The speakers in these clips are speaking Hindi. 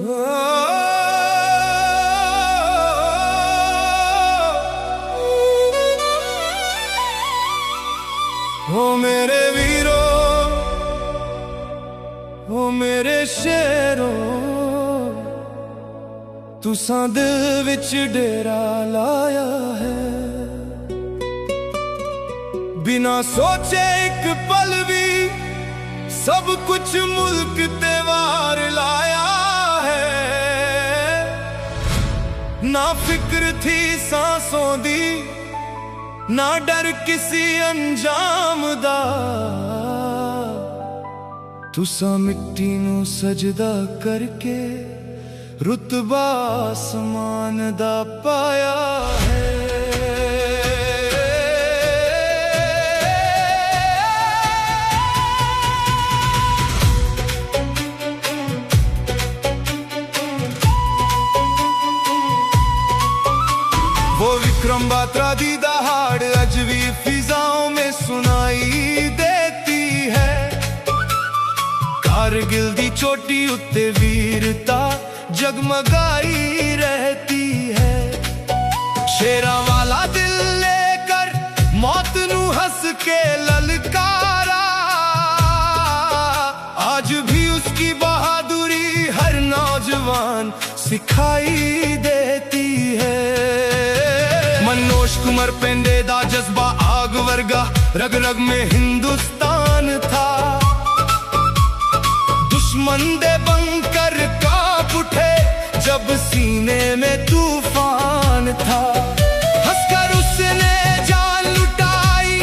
हो मेरे वीरो, हो मेरे शेरो, तुसां दिल विच डेरा लाया है। बिना सोचे एक पल भी सब कुछ मुल्क ते वार लाया है। ना फिक्र थी सांसों दी, ना डर किसी अंजाम दा। तुसा मिट्टी नू सजदा करके रुतबा आसमान दा पाया है। वो विक्रम बात्रा दी दहाड़ अज भी फिजाओं में सुनाई देती है। कारगिल दी चोटी उत्ते वीरता जगमगाई रहती है। शेरा वाला दिल लेकर मौत नू हंस के ललकारा। आज भी उसकी बहादुरी हर नौजवान सिखाई देती है। मनोज कुमार पेंडे दा जज्बा आग वर्गा रग रग में हिंदुस्तान था। दुश्मन दे बंकर कांप उठे जब सीने में तूफान था। हंसकर उसने जान लुटाई,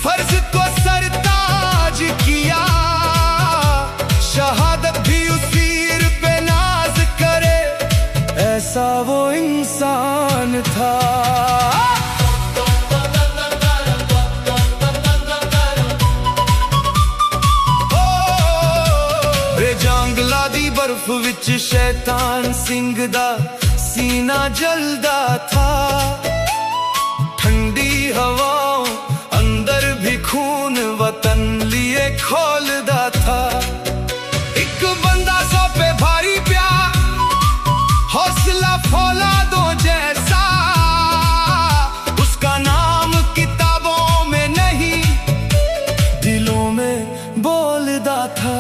फर्ज को सरताज किया। शहादत भी उस वीर पे नाज करे, ऐसा वो इंसान था। जंगला दी बर्फ विच शैतान सिंह दा सीना जलदा था। ठंडी हवाओं अंदर भी खून वतन लिए खोलदा था। एक बंदा सौ पे भारी प्यार, हौसला फौलादों जैसा। उसका नाम किताबों में नहीं, दिलों में बोलदा था।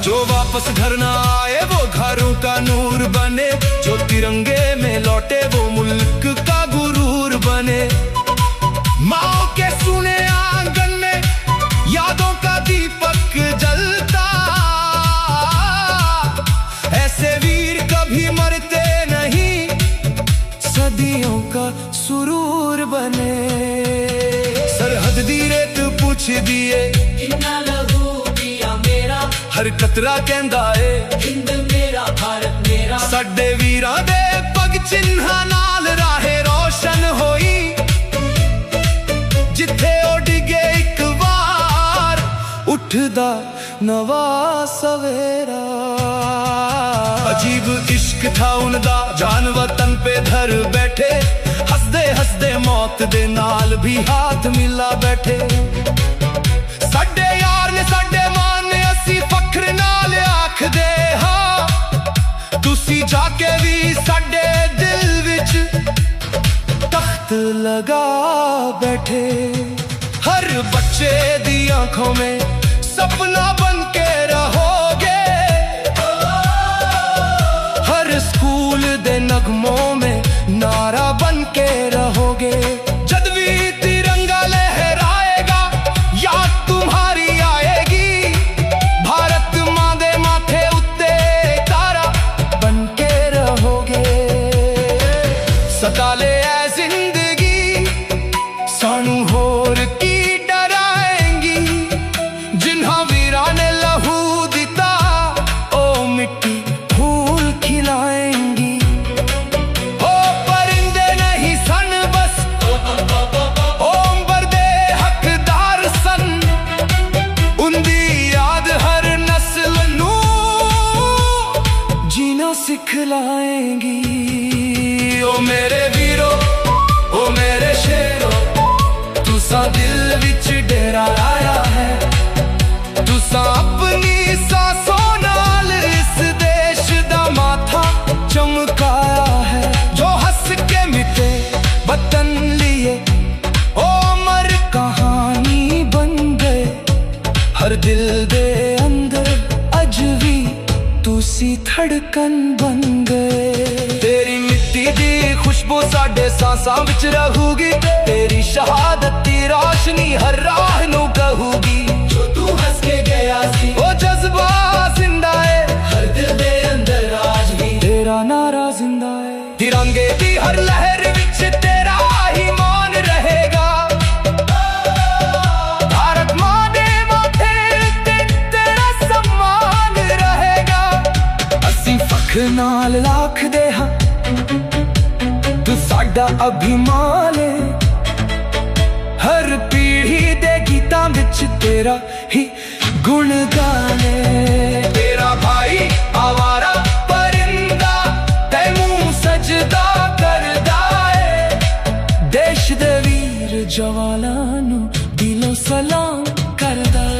जो वापस घर ना आए वो घरों का नूर बने। जो तिरंगे में लौटे वो मुल्क का गुरूर बने। माओ के सुने आंगन में यादों का दीपक जलता। ऐसे वीर कभी मरते नहीं, सदियों का सुरूर बने। सरहद दी रेत पूछ दिए, हर कतरा कहंदा ए हिंद मेरा भारत मेरा। साडे वीरां दे पग चिन्हां नाल राहे रोशन होई। जिथे ओ डिगे एक बार, उठदा नवा सवेरा। अजीब इश्क था उनदा, जान वतन पे धर बैठे। हसदे हसदे मौत दे नाल भी हाथ मिला बैठे। साडे यार ने साडे मान ने, असी फख्र नाल आखदे हां। तुसी जाके भी साडे दिल विच तख्त लगा बैठे। हर बच्चे दी आंखों में सपना बन के रहोगे। हर स्कूल दे नगमों में नारा बन के रहोगे। जद भी तिरंगा लहराएगा याद तुम्हारी आएगी। भारत मां दे माथे उत्ते तारा बन के रहोगे। सताले ऐ जिंदगी सानू होर की डराएंगी। जिन्हां वीरां ने लहू दिता, ओ मिट्टी फूल खिलाएंगी। ओ परिंदे नहीं सन बस, ओ अंबर दे हकदार सन। उनदी याद हर नस्ल नू जीना सिखलाएंगी। ओ मेरे वीरो, ओ मेरे शेरो, तुसा दिल विच डेरा लाया है। तुसा अपनी सांसों नाल इस देश दिल दे अंदर अज भी तुसी धड़कन बन गए। तेरी मिट्टी दी खुशबू साडे सांसां विच रहूगी, तेरी शहादत दी रोशनी हर राह नू कहूगी। जो तू हंस के गया सी वो जज्बा जिंदा है, हर दिल दे अंदर आज भी तेरा नारा जिंदा है। तिरंगे दी हर लहर विच तेरा ही मान रहेगा, भारत मां दे माथे ते तेरा सम्मान रहेगा। असीं फख्र नाल आखदे हां तू साडा अभिमान है, हर पीढ़ी दे गीतां विच तेरा ही गुण गाने। तेरा भाई आवारा परिंदा तैनूं सजदा करदा है, देश दे वीर जवानां नूं दिलों सलाम करदा है।